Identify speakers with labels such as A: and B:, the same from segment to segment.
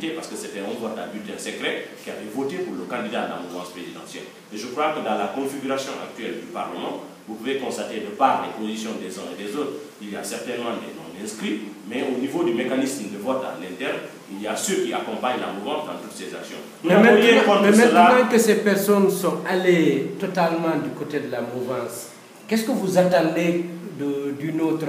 A: députés, parce que c'était un vote à bulletin secret, qui avait voté pour le candidat de la mouvance présidentielle. Et je crois que dans la configuration actuelle du Parlement, vous pouvez constater de par les positions des uns et des autres, il y a certainement des non-inscrits, mais au niveau du mécanisme de vote à l'interne, il y a ceux qui accompagnent la mouvance dans toutes ces actions.
B: Mais maintenant que ces personnes sont allées totalement du côté de la mouvance, qu'est-ce que vous attendez d'une autre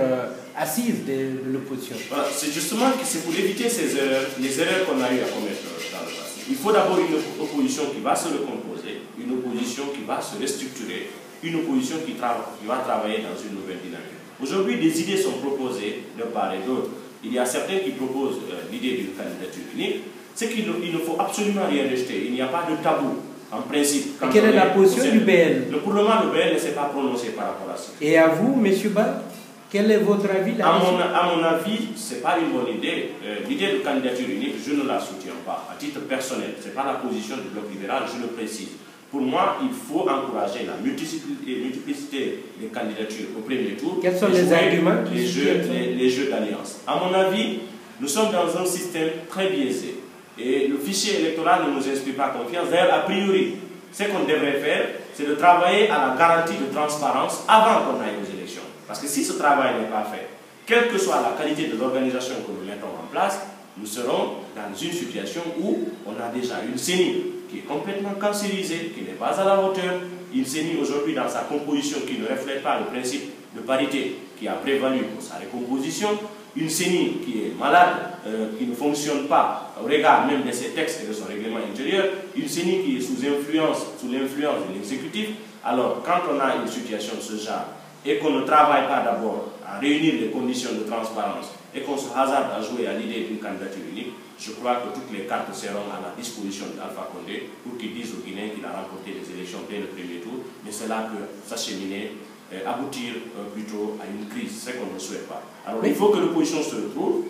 B: assise de l'opposition?
A: Voilà, c'est justement que c'est pour éviter ces erreurs, les erreurs qu'on a eu à commettre dans le passé. Il faut d'abord une opposition qui va se recomposer, une opposition qui va se restructurer, une opposition qui va travailler dans une nouvelle dynamique. Aujourd'hui, des idées sont proposées de part et d'autre. Il y a certains qui proposent l'idée d'une candidature unique. C'est qu'il ne faut absolument rien rejeter. Il n'y a pas de tabou, en principe.
B: Et quelle est la position du BL?
A: Pour le moment, le BL ne s'est pas prononcé par rapport à ça.
B: Et à vous, M. Ba, quel est votre avis là-dessus?
A: À mon avis, ce n'est pas une bonne idée. L'idée de candidature unique, je ne la soutiens pas. À titre personnel, ce n'est pas la position du Bloc libéral, je le précise. Pour moi, il faut encourager la multiplicité des candidatures au premier tour.
B: Quels sont les arguments?
A: Les jeux d'alliance. À mon avis, nous sommes dans un système très biaisé. Et le fichier électoral ne nous inspire pas confiance. D'ailleurs, a priori, ce qu'on devrait faire, c'est de travailler à la garantie de transparence avant qu'on aille aux élections. Parce que si ce travail n'est pas fait, quelle que soit la qualité de l'organisation que nous mettons en place, nous serons dans une situation où on a déjà une CENI qui est complètement cancérisée, qui n'est pas à la hauteur, une CENI aujourd'hui dans sa composition qui ne reflète pas le principe de parité qui a prévalu pour sa recomposition, une CENI qui est malade, qui ne fonctionne pas au regard même de ses textes et de son règlement intérieur, une CENI qui est sous l'influence de l'exécutif. Alors quand on a une situation de ce genre et qu'on ne travaille pas d'abord à réunir les conditions de transparence et qu'on se hasarde à jouer à l'idée d'une candidature unique, je crois que toutes les cartes seront à la disposition d'Alpha Condé pour qu'il dise aux Guinéens qu'il a remporté les élections dès le premier tour, mais cela peut s'acheminer, aboutir plutôt à une crise, c'est qu'on ne souhaite pas. Alors il faut que l'opposition se retrouve.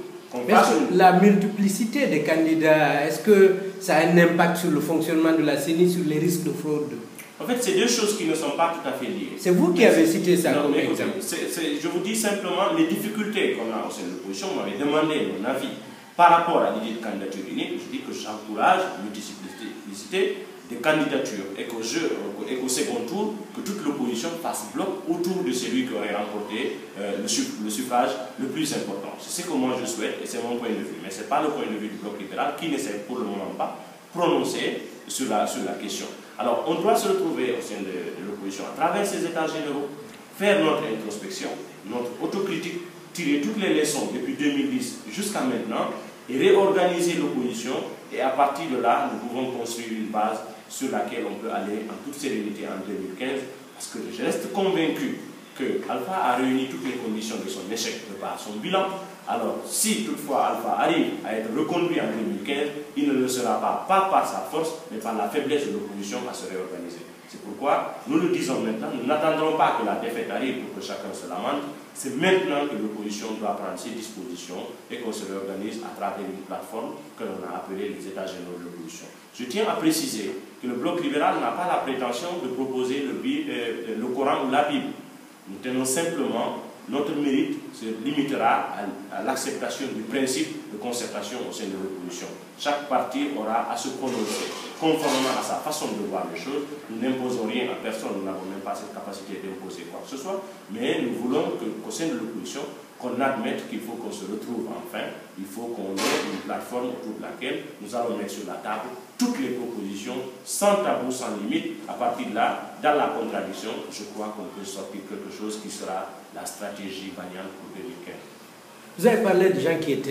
B: La multiplicité des candidats, est-ce que ça a un impact sur le fonctionnement de la CENI, sur les risques de fraude?
A: En fait, c'est deux choses qui ne sont pas tout à fait liées.
B: C'est vous qui avez cité ça comme exemple.
A: Je vous dis simplement les difficultés qu'on a au sein de l'opposition. Vous m'avez demandé mon avis par rapport à l'idée de candidature unique. Je dis que j'encourage la multiplicité des candidatures et qu'au second tour, que toute l'opposition fasse bloc autour de celui qui aurait remporté le suffrage le plus important. C'est ce que moi je souhaite et c'est mon point de vue. Mais ce n'est pas le point de vue du Bloc libéral qui ne s'est pour le moment pas prononcé sur la question. Alors, on doit se retrouver au sein de l'opposition à travers ces états généraux, faire notre introspection, notre autocritique, tirer toutes les leçons depuis 2010 jusqu'à maintenant et réorganiser l'opposition. Et à partir de là, nous pouvons construire une base sur laquelle on peut aller en toute sérénité en 2015. Parce que je reste convaincu que Alpha a réuni toutes les conditions de son échec de par son bilan. Alors, si toutefois Alpha arrive à être reconduit en 2015, il ne le sera pas par sa force, mais par la faiblesse de l'opposition à se réorganiser. C'est pourquoi nous le disons maintenant, nous n'attendrons pas que la défaite arrive pour que chacun se lamente. C'est maintenant que l'opposition doit prendre ses dispositions et qu'on se réorganise à travers une plateforme que l'on a appelée les États généraux de l'opposition. Je tiens à préciser que le Bloc libéral n'a pas la prétention de proposer le Coran ou la Bible. Nous tenons simplement, notre mérite se limitera à l'acceptation du principe de concertation au sein de l'opposition. Chaque parti aura à se prononcer conformément à sa façon de voir les choses. Nous n'imposons rien à personne, nous n'avons même pas cette capacité d'imposer quoi que ce soit, mais nous voulons qu'au sein de l'opposition, qu'on admette qu'il faut qu'on se retrouve enfin, il faut qu'on ait une plateforme autour de laquelle nous allons mettre sur la table toutes les propositions, sans tabou, sans limite. À partir de là, dans la contradiction, je crois qu'on peut sortir quelque chose qui sera la stratégie gagnante pour 2015.
B: Vous avez parlé de gens qui étaient